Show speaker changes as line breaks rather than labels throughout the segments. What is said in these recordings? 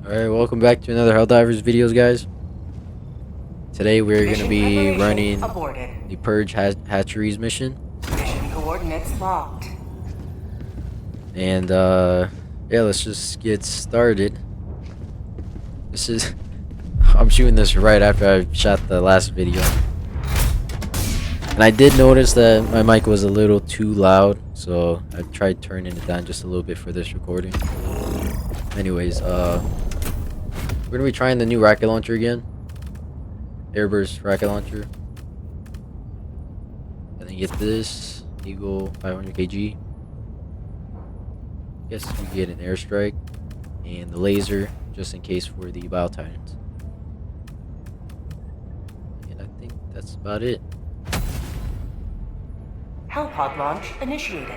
Alright, welcome back to another Helldivers videos, guys. Today we're going to be running the Purge hatcheries mission.
Mission coordinates locked.
And, yeah, let's just get started. I'm shooting this right after I shot the last video. And I did notice that my mic was a little too loud, so I tried turning it down just a little bit for this recording. Anyways, we're gonna be trying the new rocket launcher again. Airburst rocket launcher. And then get this Eagle 500 kg. Guess we get an airstrike and the laser just in case for the Bio Titans. And I think that's about it.
Hellpod launch initiated.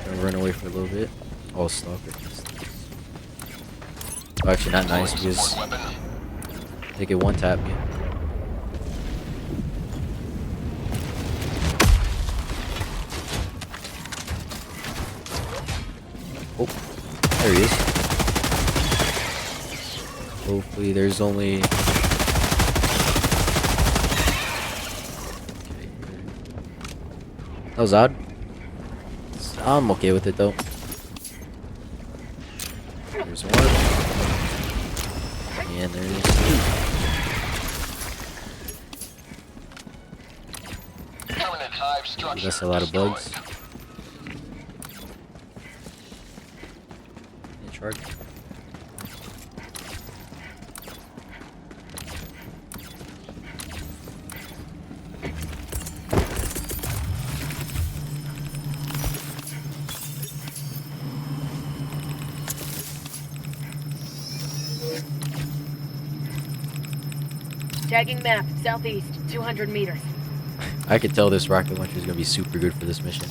Gonna run away for a little bit. Oh, stalker. Oh, actually, not nice because they get one tap me. Oh, there he is. Hopefully, there's only. That was odd. I'm okay with it though. There's one. And there's two. That's a lot of bugs. And shark.
Tagging map, southeast, 200 meters.
I could tell this rocket launcher is going to be super good for this mission.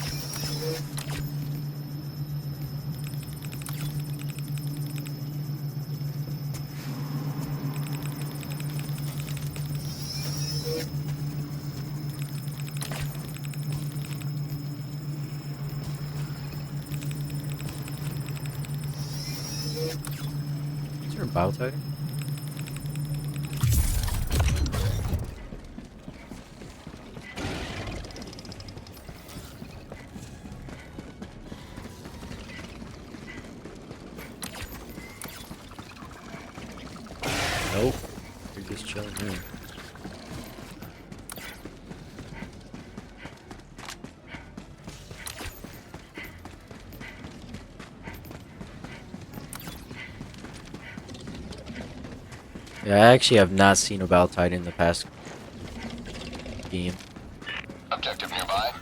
Is there a Bio Titan? Nope. You're just chilling here. Yeah, I actually have not seen a Bio Titan in the past game.
Objective nearby.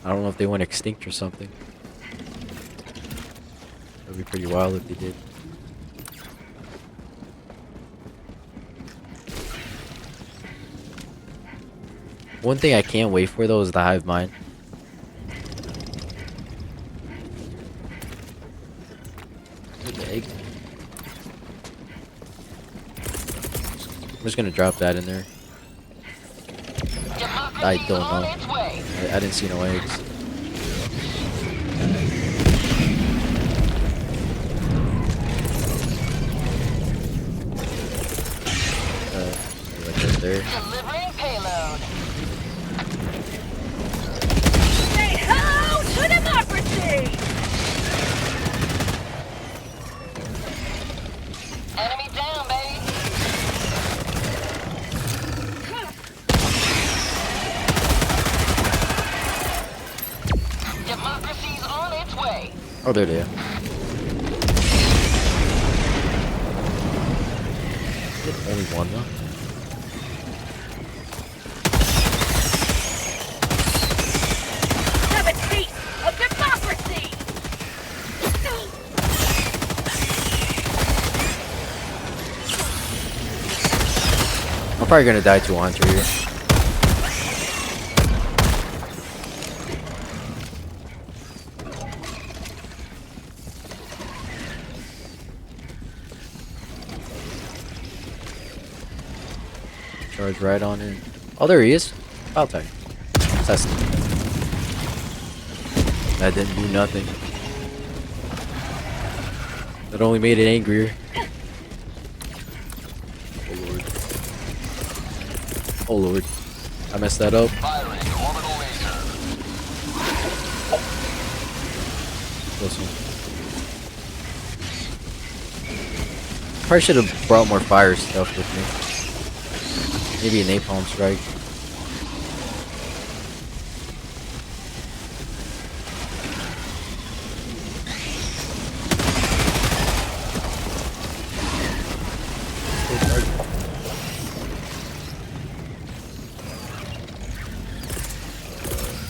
I don't know if they went extinct or something. That'd be pretty wild if they did. One thing I can't wait for though is the hive mind. The egg. I'm just gonna drop that in there. I don't know. I didn't see no eggs. Like right there.
Delivering payload. Say hello to democracy! Enemy down, baby. Democracy's on its way.
Oh, there they are. only one though.
Have a taste of democracy!
I'm probably gonna die to a hunter here. Charge right on in. Oh, there he is. Foul tag. Testing. That didn't do nothing. It only made it angrier. Oh lord. Oh lord. I messed that up.
Firing orbital laser.
Close one. Probably should have brought more fire stuff with me. Maybe a napalm strike.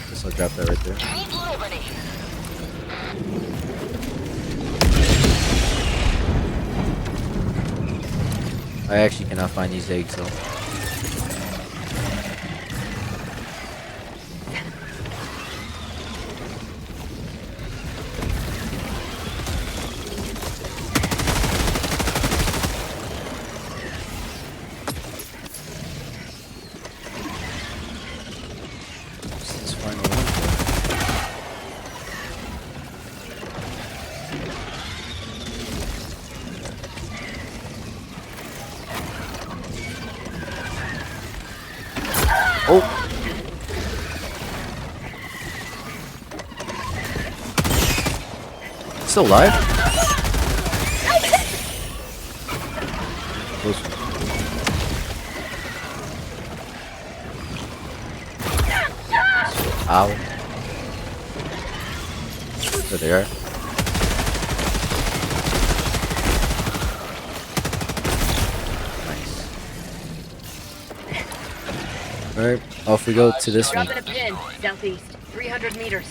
Guess I'll drop that right there.
Meet Liberty!
I actually cannot find these eggs though. What's this final one for? Oh! Still alive? Close one. Ow. There they are. Nice. Alright, off we go to this one.
Dropping a pin, southeast, 300 meters.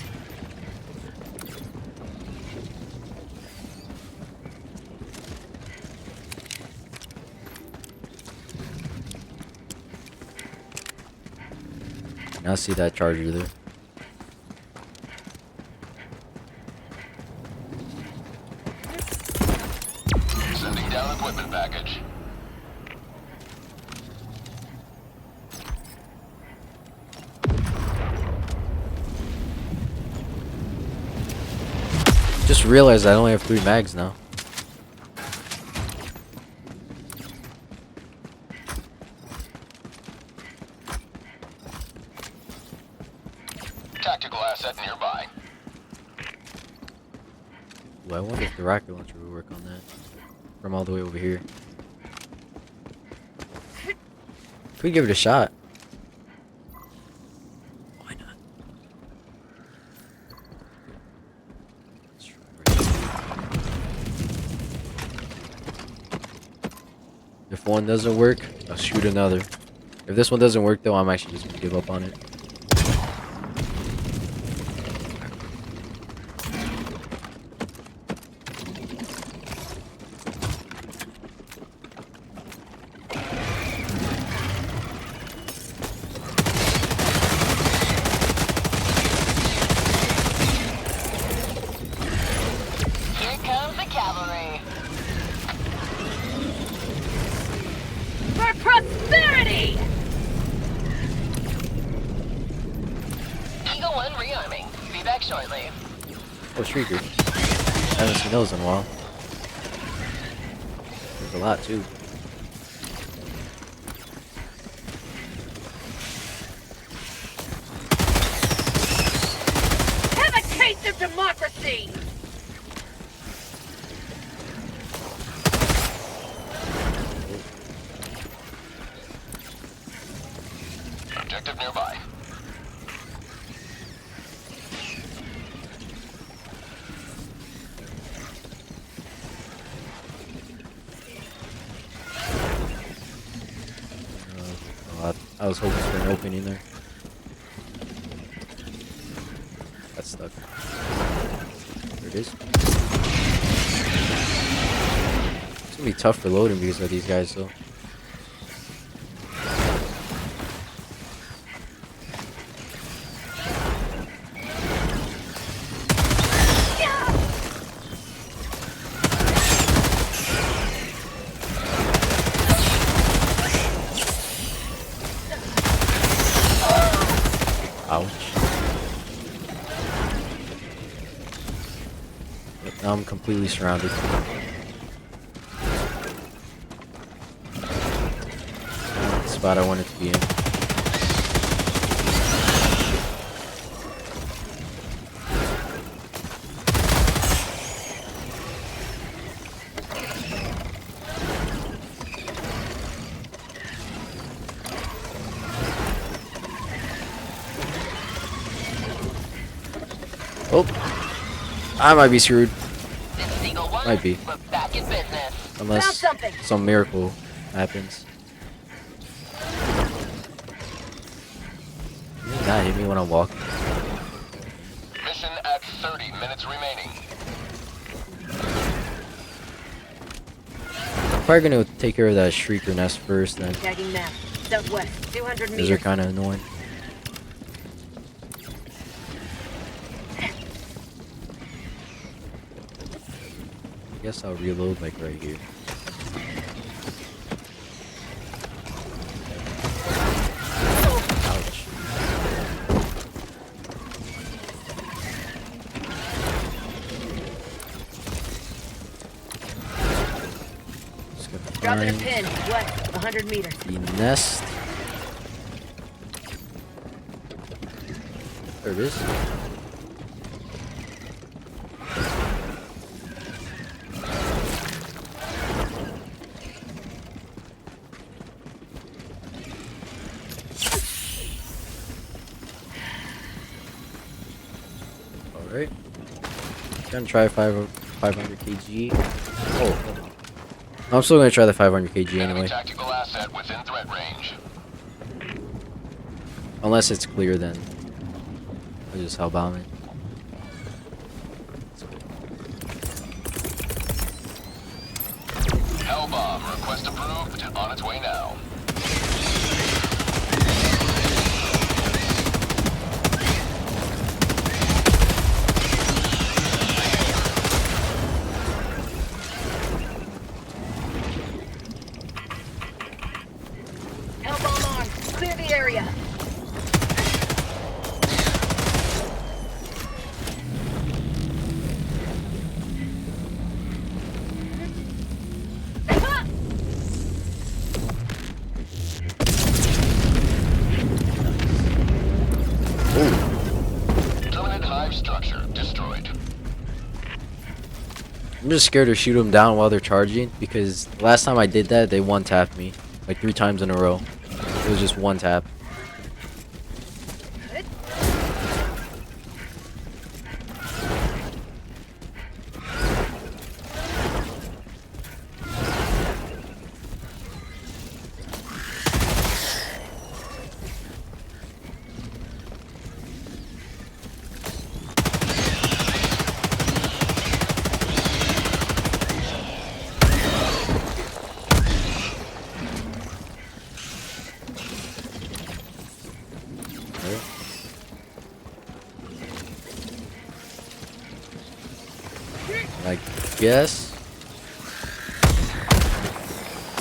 Now see that charger there.
Sending down equipment package.
Just realized I only have 3 mags now.
Tactical asset nearby.
Ooh, I wonder if the rocket launcher will work on that. From all the way over here. Could we give it a shot? Why not? Let's try right here. If one doesn't work, I'll shoot another. If this one doesn't work though, I'm actually just gonna give up on it.
Here comes the cavalry. For prosperity! Eagle 1 rearming. Be back shortly.
Oh, shrieaker. I haven't seen those in a while. There's a lot too.
Have a taste of democracy!
Objective nearby.
I was hoping for an opening there. Got stuck. There it is. It's gonna be tough for loading because of these guys, though. Ouch. Yep, now I'm completely surrounded. Not the spot I wanted to be in. Oh, I might be screwed.
This Eagle 1,
Might be.
we're back in business. Found
Unless
something.
some miracle happens. Can you not hit me when I walk?
Mission at 30 minutes remaining.
I'm probably gonna take care of that shrieaker nest first, then.
Tagging map. Southwest, 200
Those are
meters.
kind of annoying. I guess I'll reload like right here. Ouch. Just gonna
Dropping a
find
pin, west of 100 meters.
the nest. There it is. Alright. Gonna try 500 kg. Oh. I'm still gonna try the 500 kg
Enemy
anyway.
tactical asset within threat range.
Unless it's clear, then I'll just hellbomb it.
Hellbomb request approved. On its way now.
Hellbomb on. Clear the area.
Terminate hive structure destroyed.
I'm just scared to shoot them down while they're charging because last time I did that, they one tapped me like 3 times in a row. It was just one tap. Right.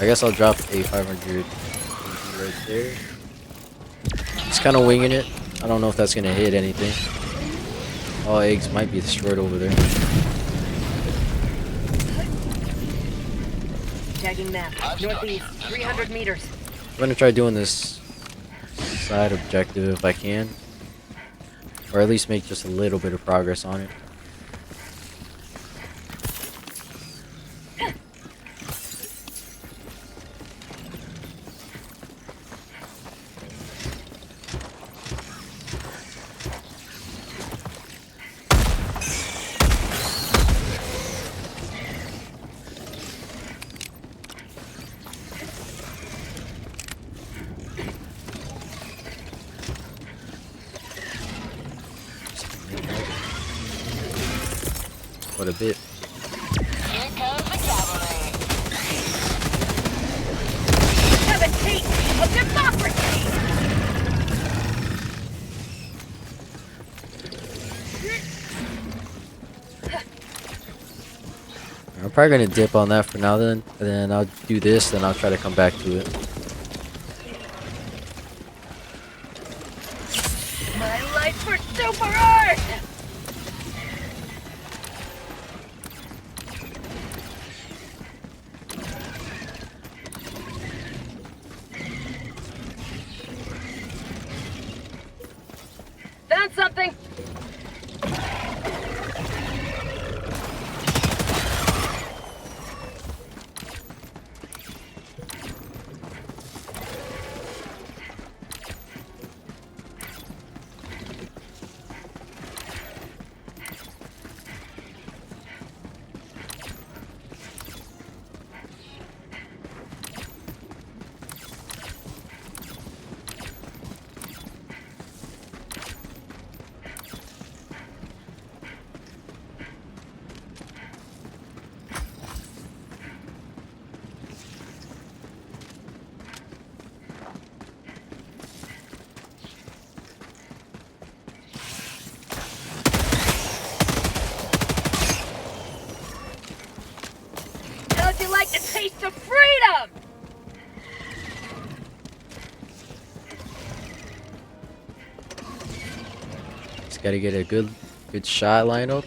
I guess I'll drop a 500 right there. Just kind of winging it. I don't know if that's gonna hit anything. All eggs might be destroyed over there.
Tagging map. Northeast, 300 meters.
I'm gonna try doing this side objective if I can, or at least make just a little bit of progress on it. What a bit.
Here comes the cavalry.
Have a taste of democracy!
I'm probably gonna dip on that for now then, and then I'll do this, then I'll try to come back to it.
My life for super art! Found something! How'd you like the taste of freedom?
Just gotta get a good shot line up.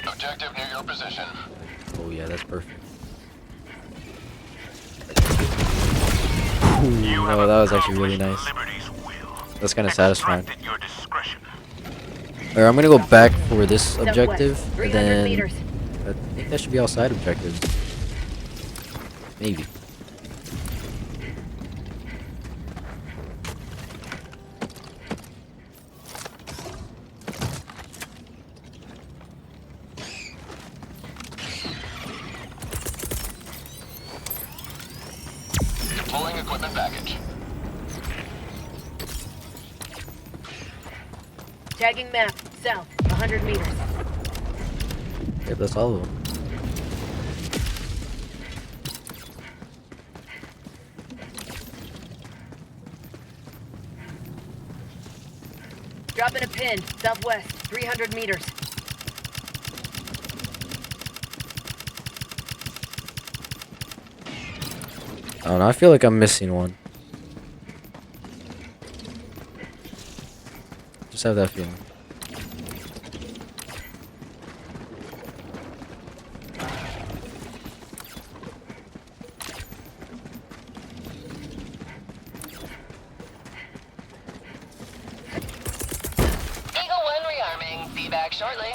Objective near your position.
Oh yeah, that's perfect.
You
Ooh,
have
no, that was actually really
accomplished
nice.
Liberty's will.
That's kind of satisfying.
Extract at your discretion.
Alright, I'm gonna go back for this objective,
Southwest,
and
300
then
meters.
I think that should be all side objectives. Maybe.
Deploying equipment package.
Tagging map, south, 100 meters.
Yep, that's all of them.
Dropping a pin, southwest, 300 meters.
I don't know, I feel like I'm missing one. Just have that feeling.
Eagle 1 rearming. Be back shortly.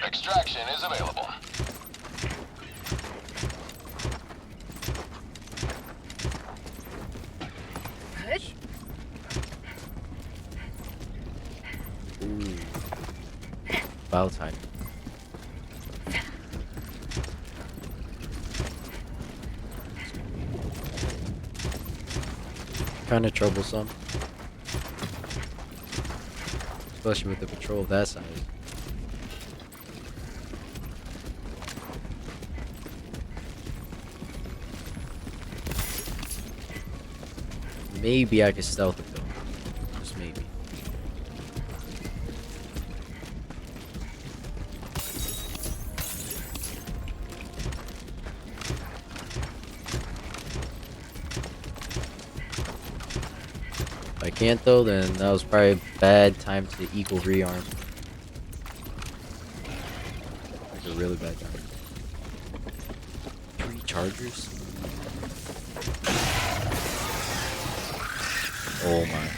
Extraction is available.
Good.
Ooh. About time. Kind of troublesome. Especially with the patrol of that size. Maybe I could stealth it though. Just maybe. If I can't though, then that was probably a bad time to eagle rearm. Like a really bad time. 3 chargers? Oh my.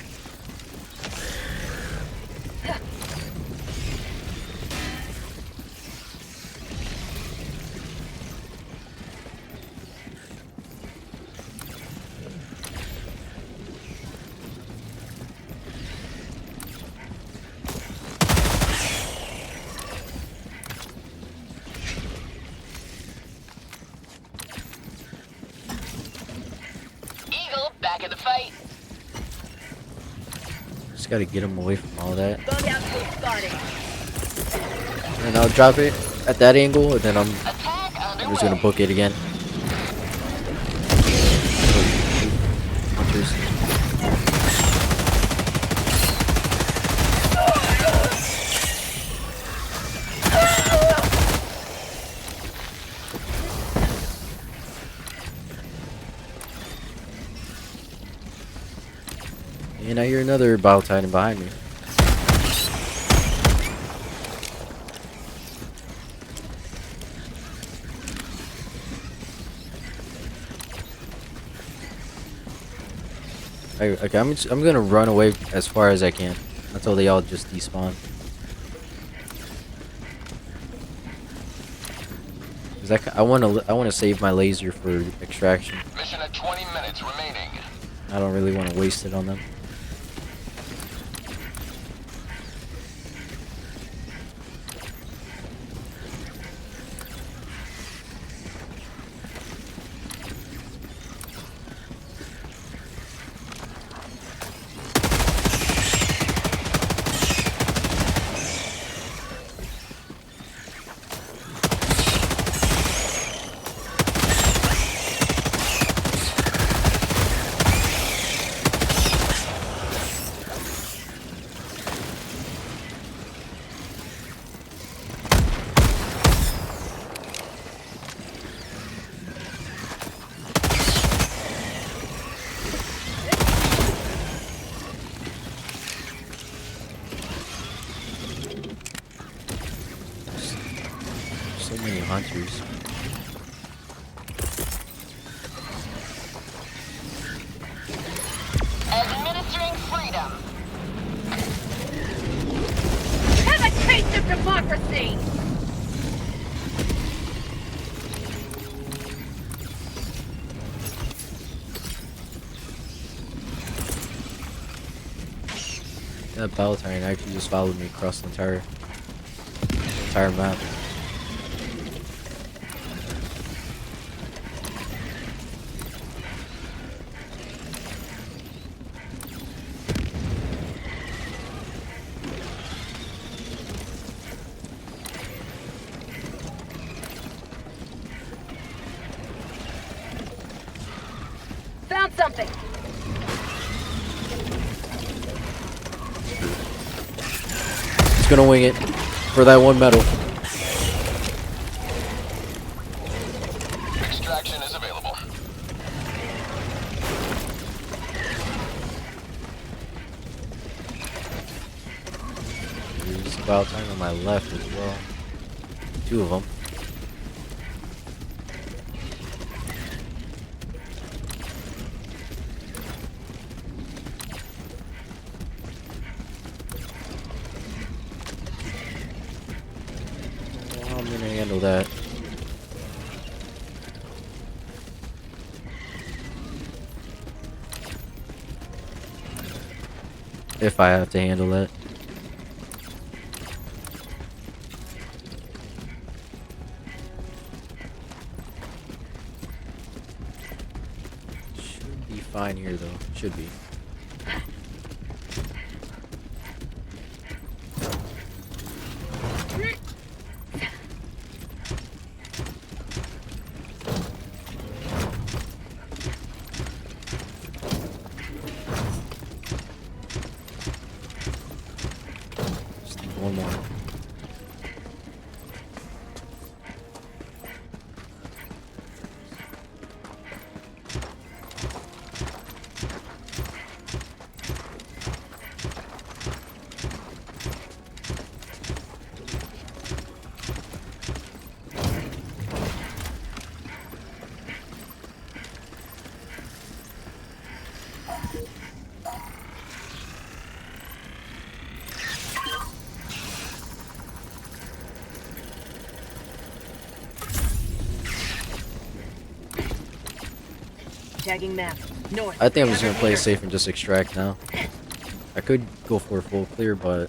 gotta get him away from all that.
Bug out to spotting.
And I'll drop it at that angle, and then I'm
Attack
just gonna
underway.
book it again. Hunters. And I hear another Bile Titan behind me. Okay, I'm gonna run away as far as I can until they all just despawn. Cause I wanna save my laser for extraction.
Mission at 20 minutes remaining.
I don't really want to waste it on them. So many hunters.
Administering freedom.
Have a taste of democracy!
That Bile Titan actually just followed me across the entire map.
Found something!
Just gonna wing it for that one medal.
Extraction is available.
There's a Bile Titan on my left as well. Two of them. I'm gonna handle that. If I have to handle that. Should be fine here though. Should be. Just need one more.
Tagging map. North.
I think I'm just gonna play it safe and just extract now. I could go for a full clear, but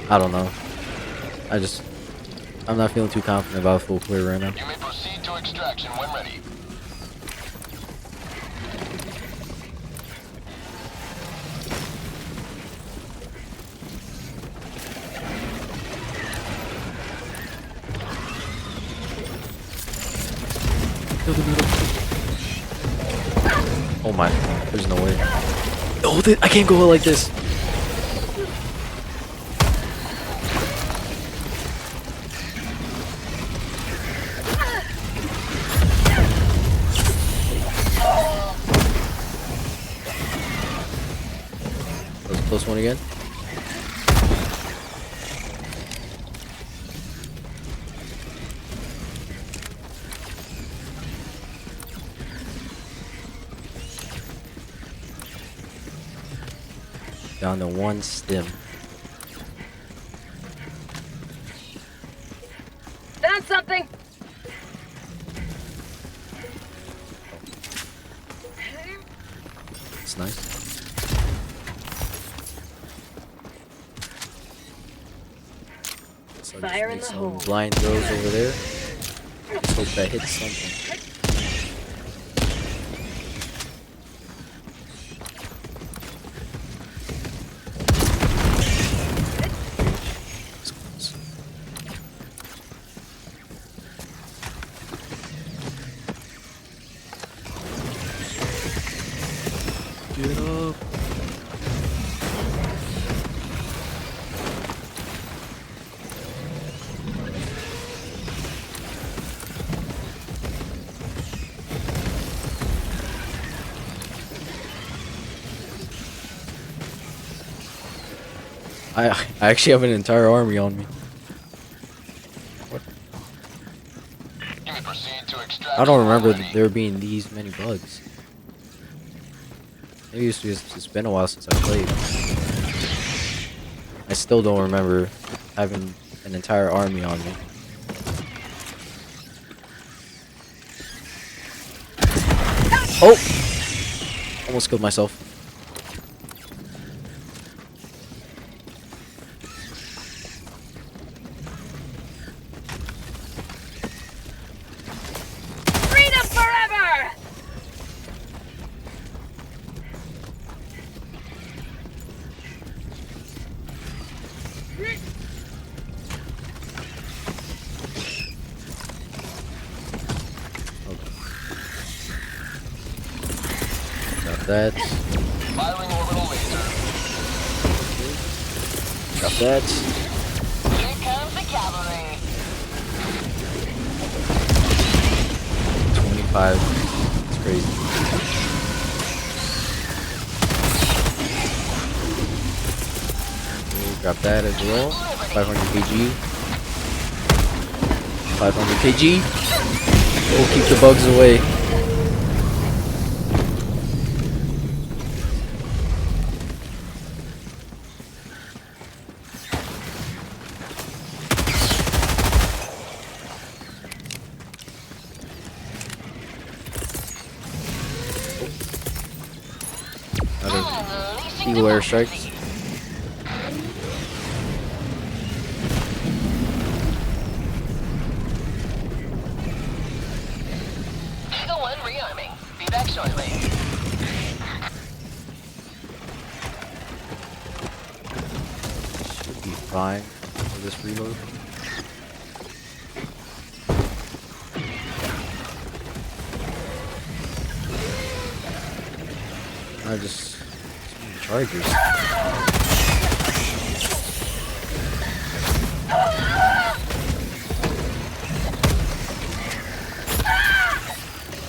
I don't know. I'm not feeling too confident about full clear right now.
You may proceed to extraction when ready.
Oh my, there's no way. Oh, I can't go like this. That was a close one again. Down to one stem.
Found something.
It's nice. So
Fire in
make
the
some
hole.
blind throws over there. Just hope that hits something. Get up. I actually have an entire army on me. What?
You may proceed to extraction.
I don't remember
when ready.
there being these many bugs. Maybe it's been a while since I played. I still don't remember having an entire army on me. Oh! Almost killed myself.
Freedom forever!
Got that.
Firing orbital laser.
Got that.
Here comes the cavalry.
25. It's crazy. Grab that as well. 500 kg. 500 kg. Oh, keep the bugs away.
Unleashing
Eagle airstrikes.
Eagle 1 rearming. Be back shortly.
Should be fine for this reload. I just chargers.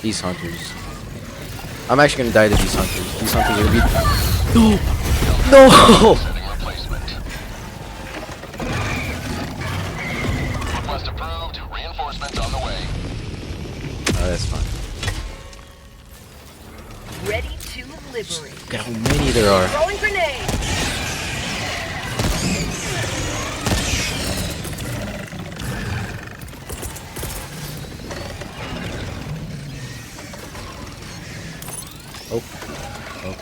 These hunters. I'm actually gonna die to these hunters. These hunters are gonna be. No! No!
Setting replacement. Request approved. Reinforcements on the way.
Oh, that's fine.
Ready to liberate.
Look at how many there are.
Throwing grenade.
Oh. Oh.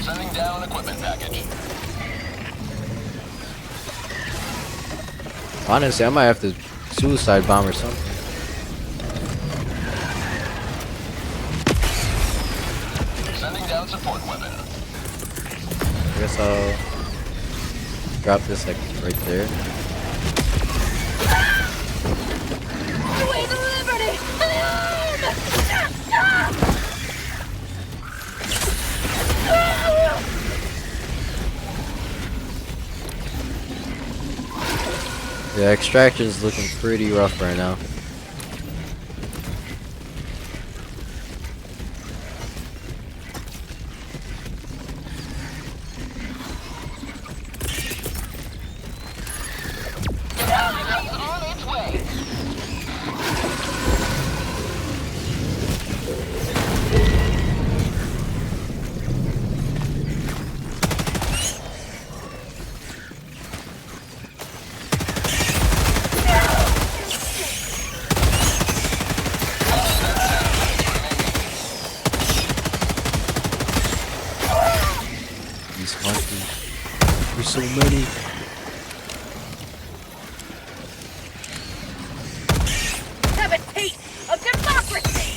Sending down equipment package.
Honestly, I might have to suicide bomb or something.
Sending down support weapon.
I guess I'll drop this like right there.
Away the liberty!
Yeah, extraction's looking pretty rough right now.
It's on its way.
These hunters. There's so many.
Have a taste of democracy!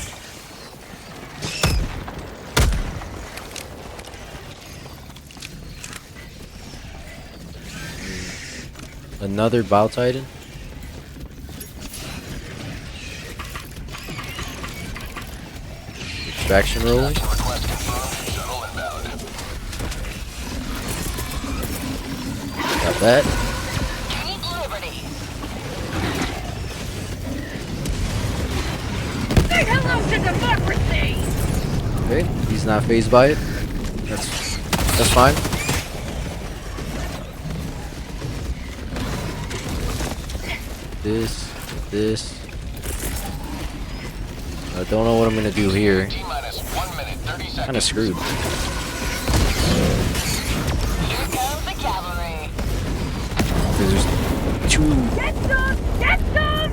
Another Bow Titan. Extraction rolling.
Request confirmed. Shuttle inbound.
Got that.
Keep liberty! Say hello to democracy!
Okay, he's not phased by it. That's fine. This. I don't know what I'm gonna do here.
T-minus 1 minute, 30 seconds.
Kind of screwed.
Here comes the cavalry!
There's two.
Get some! Get some!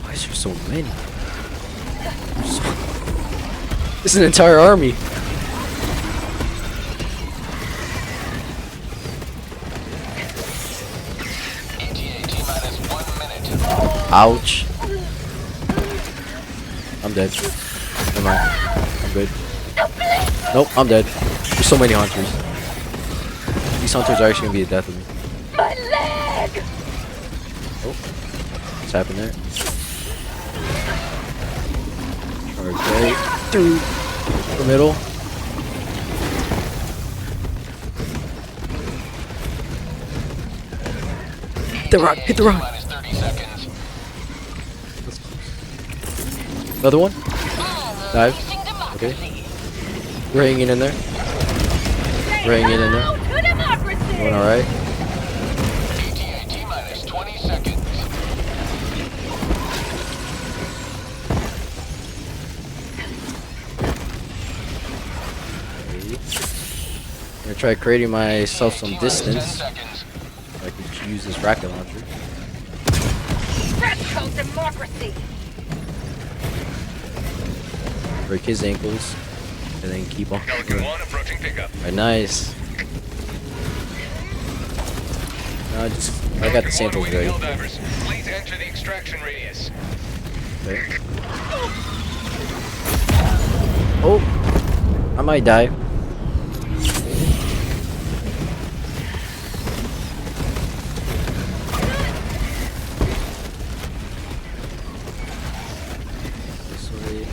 Why is there so many? This is an entire army.
ETA T-minus 1 minute.
Ouch. I'm dead. Never mind. I'm good. Nope, I'm dead. There's so many hunters. These hunters are actually gonna be the death of me.
My leg!
Oh, what's happened there? Charge right through the middle. Hit the rock, hit the rock.
T-minus 30 seconds.
Another one. Dive. Okay. We're hanging in there. We're hanging in there.
To democracy!
Doing alright.
ETA T-minus 20 seconds.
I'm gonna try creating myself some
T-minus 10
distance.
seconds.
So I can use this rocket launcher.
Fresco democracy!
Break his ankles. And then keep on.
Pelican 1 approaching pickup.
Alright, nice. No, I got the samples ready.
Helldivers, please enter the extraction radius.
Okay. Oh! I might die. This way.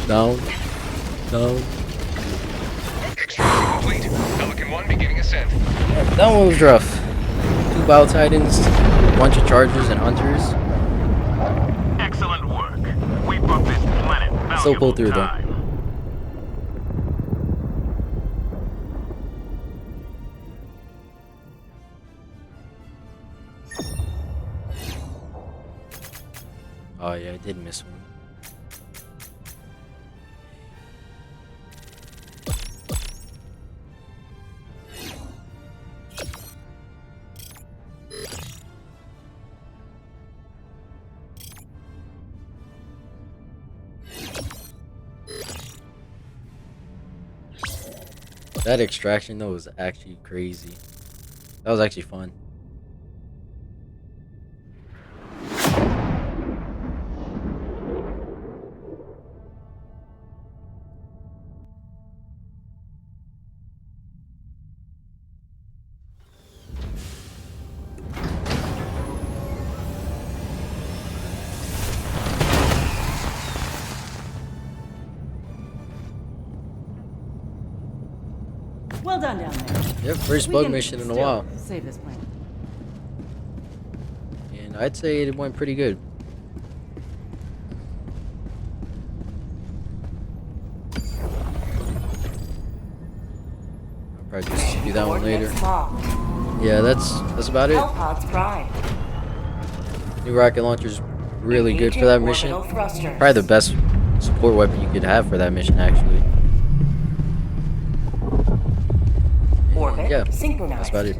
Down. Down.
Extraction complete. Pelican 1 beginning ascent.
That one was rough. 2 Bow Titans, a bunch of Chargers and Hunters.
Excellent work. We brought this planet
Still pull
valuable
through though.
time.
Oh yeah, I did miss one. That extraction though was actually crazy. That was actually fun.
done down there.
Yep, first
We
bug
can
mission in a
still
while.
Save this planet.
And I'd say it went pretty good. I'll probably just do that one later.
Coordinates locked.
Yeah, that's about it.
Hellpods prime.
New rocket launcher's really good for that mission.
Orbital thrusters.
Probably the best support weapon you could have for that mission, actually.
Orbit
Yeah,
synchronized.
that's about it.